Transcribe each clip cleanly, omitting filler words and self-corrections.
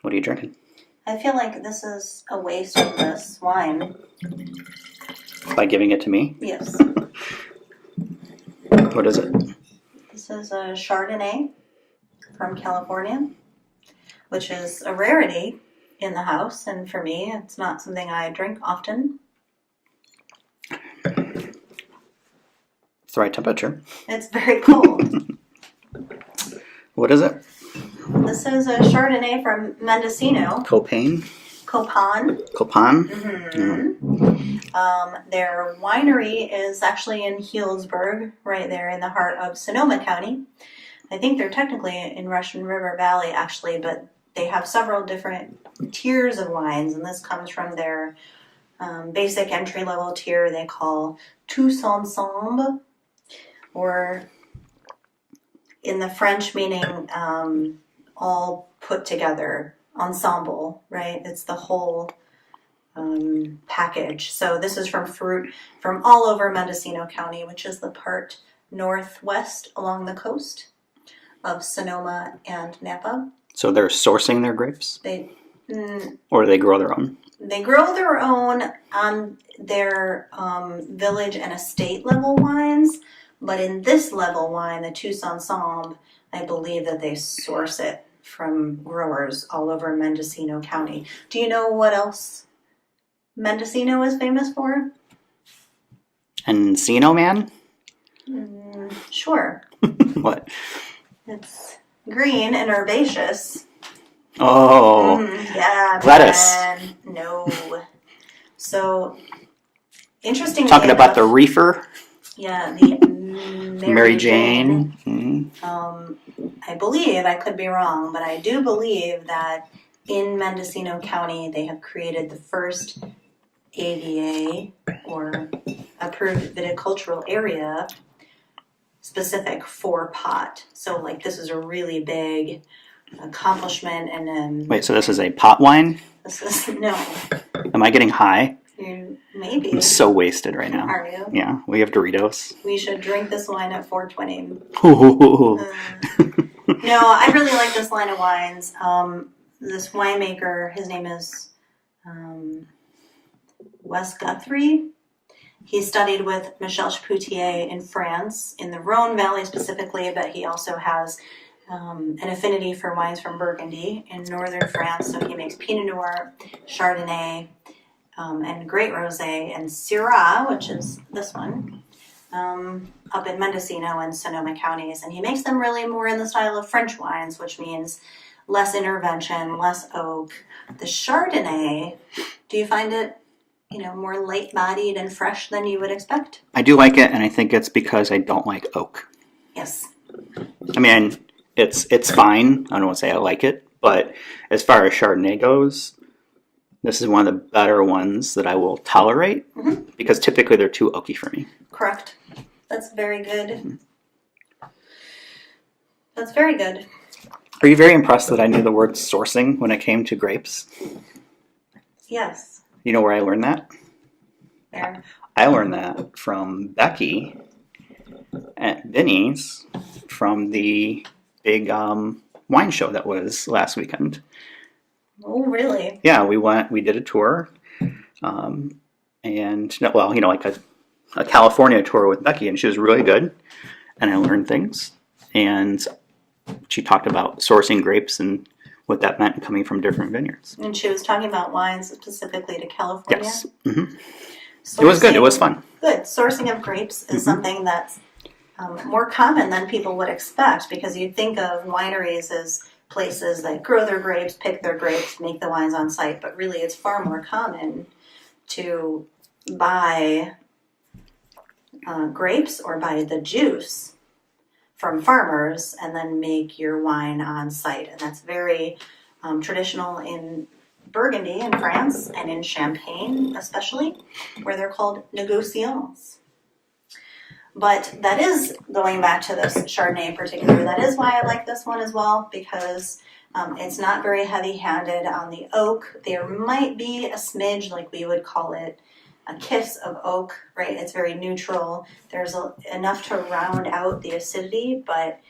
What are you drinking? I feel like this is a waste of this wine. By giving it to me? Yes. What is it? This is a chardonnay from California, which is a rarity in the house, and for me, it's not something I drink often. It's the right temperature. It's very cold. What is it? This is a chardonnay from Mendocino. Copain? Copain. Copain? Their winery is actually in Healdsburg, right there in the heart of Sonoma County. I think they're technically in Russian River Valley, actually, but they have several different tiers of wines, and this comes from their basic entry-level tier they call tous ensemble, or in the French meaning all put together, ensemble, right? It's the whole package. So this is from fruit from all over Mendocino County, which is the part northwest along the coast of Sonoma and Napa. So they're sourcing their grapes? Or do they grow their own? They grow their own on their village and estate level wines, but in this level wine, the tous ensemble, I believe that they source it from growers all over Mendocino County. Do you know what else Mendocino is famous for? Encino Man? Sure. What? It's green and herbaceous. Oh. Yeah. Lettuce. Man. No. So, interestingly Talking enough, about the reefer? Yeah, the Mary Jane. I believe, I could be wrong, but I do believe that in Mendocino County they have created the first AVA, or approved viticultural area, specific for pot. So like this is a really big accomplishment. And then Wait, so this is a pot wine? this is, no, Am I getting high? maybe. I'm so wasted right now. Are you? Yeah, we have Doritos. We should drink this wine at 420. Ooh. No, I really like this line of wines. This winemaker, his name is Wes Guthrie. He studied with Michel Chapoutier in France, in the Rhone Valley specifically, but he also has an affinity for wines from Burgundy in northern France. So he makes Pinot Noir, Chardonnay, and Great Rosé, and Syrah, which is this one, up in Mendocino and Sonoma counties. And he makes them really more in the style of French wines, which means less intervention, less oak. The Chardonnay, do you find it, more light-bodied and fresh than you would expect? I do like it, and I think it's because I don't like oak. Yes. I mean, it's fine. I don't want to say I like it, but as far as Chardonnay goes, this is one of the better ones that I will tolerate, because typically they're too oaky for me. Correct. That's very good. That's very good. Are you very impressed that I knew the word sourcing when it came to grapes? Yes. You know where I learned that? There. I learned that from Becky at Vinny's from the big wine show that was last weekend. Oh, really? Yeah, we did a tour, and like a California tour with Becky, and she was really good, and I learned things, and she talked about sourcing grapes and what that meant coming from different vineyards. And she was talking about wines specifically to California? Yes. Mm-hmm. It was good. It was fun. Good. Sourcing of grapes is something that's more common than people would expect, because you'd think of wineries as places that grow their grapes, pick their grapes, make the wines on site, but really it's far more common to buy grapes or buy the juice from farmers and then make your wine on site. And that's very traditional in Burgundy in France and in Champagne especially, where they're called négociants. But that is, going back to this Chardonnay in particular, that is why I like this one as well, because it's not very heavy-handed on the oak. There might be a smidge, like we would call it, a kiss of oak, right? It's very neutral. There's enough to round out the acidity, but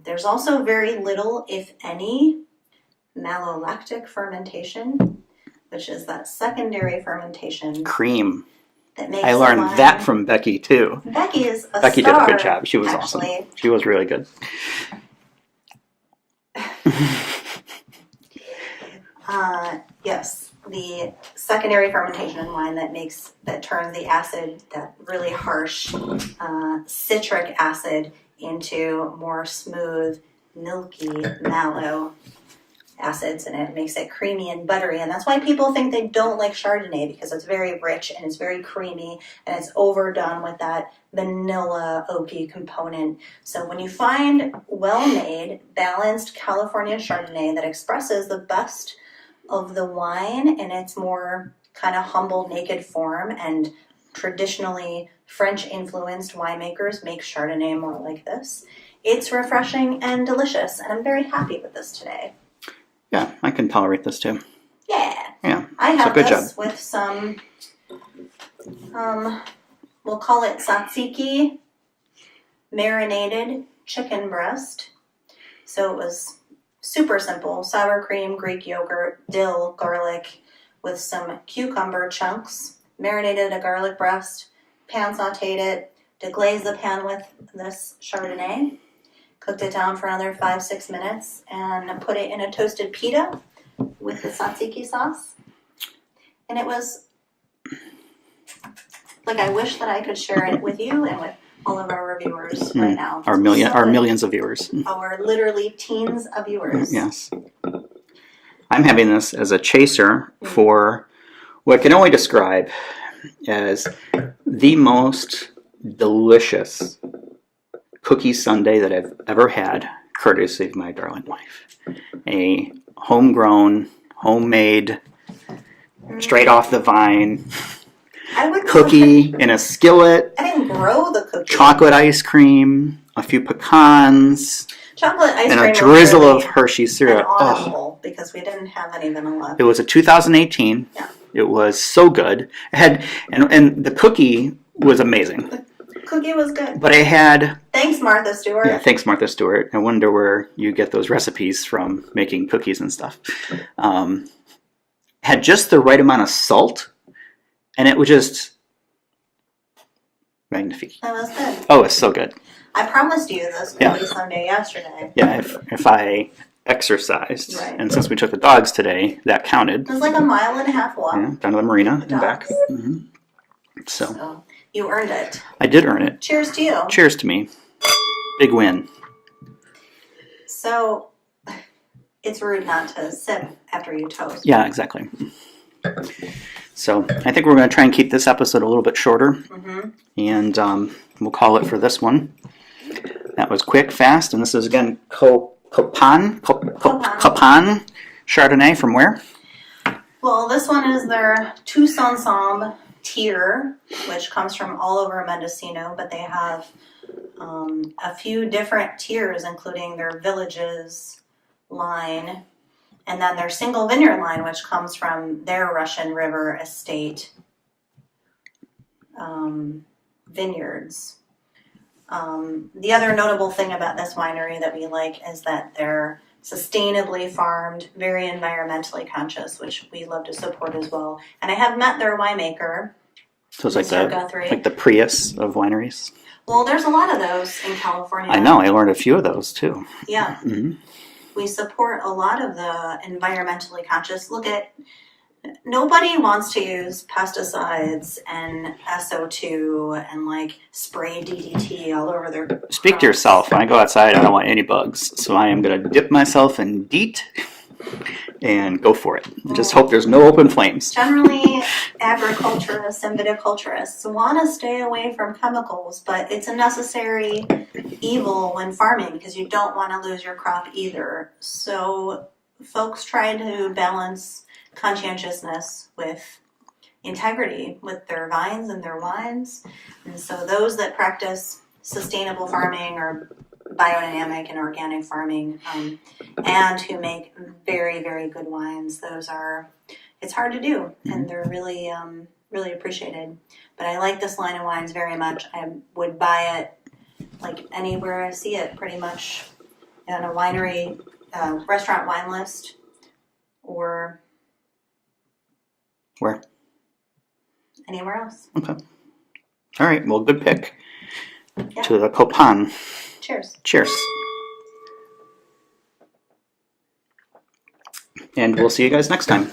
there's also very little, if any, malolactic fermentation, which is that secondary fermentation Cream. that makes I learned wine. that from Becky too. Becky is a Becky star, did a good job. She was actually. awesome. She was really good. Yes, the secondary fermentation in wine that turns the acid, that really harsh citric acid, into more smooth, milky, mallow acids, and it makes it creamy and buttery. And that's why people think they don't like Chardonnay, because it's very rich and it's very creamy and it's overdone with that vanilla oaky component. So when you find well-made, balanced California Chardonnay that expresses the best of the wine in its more kind of humble, naked form, and traditionally French-influenced winemakers make Chardonnay more like this, it's refreshing and delicious, and I'm very happy with this today. Yeah, I can tolerate this too. Yeah. I have this with some, we'll call it tzatziki marinated chicken breast. So it was super simple: sour cream, Greek yogurt, dill, garlic, with some cucumber chunks, marinated a garlic breast, pan sauteed it, deglaze the pan with this Chardonnay, cooked it down for another 5-6 minutes, and put it in a toasted pita with the tzatziki sauce. And it was like, I wish that I could share it with you and with all of our reviewers right now. Our millions of viewers. Our literally teens of viewers. Yes. I'm having this as a chaser for what I can only describe as the most delicious cookie sundae that I've ever had, courtesy of my darling wife. A homegrown, homemade, straight off the vine cookie in a skillet. I didn't grow the cookie. Chocolate ice cream, a few pecans, chocolate ice and cream, a drizzle of Hershey syrup. Because we didn't have any vanilla. It was a 2018. Yeah. It was so good. It had and the cookie was amazing. The cookie was good. But I had... Thanks, Martha Stewart. Yeah, thanks, Martha Stewart. I wonder where you get those recipes from, making cookies and stuff. Had just the right amount of salt, and it was just magnifique. That was good. Oh, it's so good. I promised you this cookie Sunday yesterday. Yeah, if I exercised, right. And since we took the dogs today, that counted. It was like a 1.5 mile walk. Yeah, down to the marina and back. Mm-hmm. So you earned it. I did earn it. Cheers to you. Cheers to me. Big win. So it's rude not to sip after you toast. Yeah, exactly. So I think we're going to try and keep this episode a little bit shorter. Mm-hmm. And we'll call it for this one. That was quick, fast, and this is again Copain Chardonnay from where? Well, this one is their Tous Ensemble tier, which comes from all over Mendocino, but they have a few different tiers, including their Villages line, and then their single vineyard line, which comes from their Russian River Estate vineyards. The other notable thing about this winery that we like is that they're sustainably farmed, very environmentally conscious, which we love to support as well. And I have met their winemaker. So it's like the Prius of wineries. Well, there's a lot of those in California. I know. I learned a few of those too. Yeah. Mm-hmm. We support a lot of the environmentally conscious. Nobody wants to use pesticides and SO2 and like spray DDT all over their Speak crops. to yourself. When I go outside, I don't want any bugs. So I am going to dip myself in DEET and go for it. Just hope there's no open flames. Generally, agriculturists and viticulturists want to stay away from chemicals, but it's a necessary evil when farming because you don't want to lose your crop either. So folks try to balance conscientiousness with integrity with their vines and their wines. And so those that practice sustainable farming or biodynamic and organic farming and who make very, very good wines, it's hard to do, and they're really, really appreciated. But I like this line of wines very much. I would buy it like anywhere I see it, pretty much, on a winery, restaurant wine list. or Where? anywhere else. Okay. All right. Well, good pick. Yeah. To the Copain. Cheers. Cheers. And we'll see you guys next time.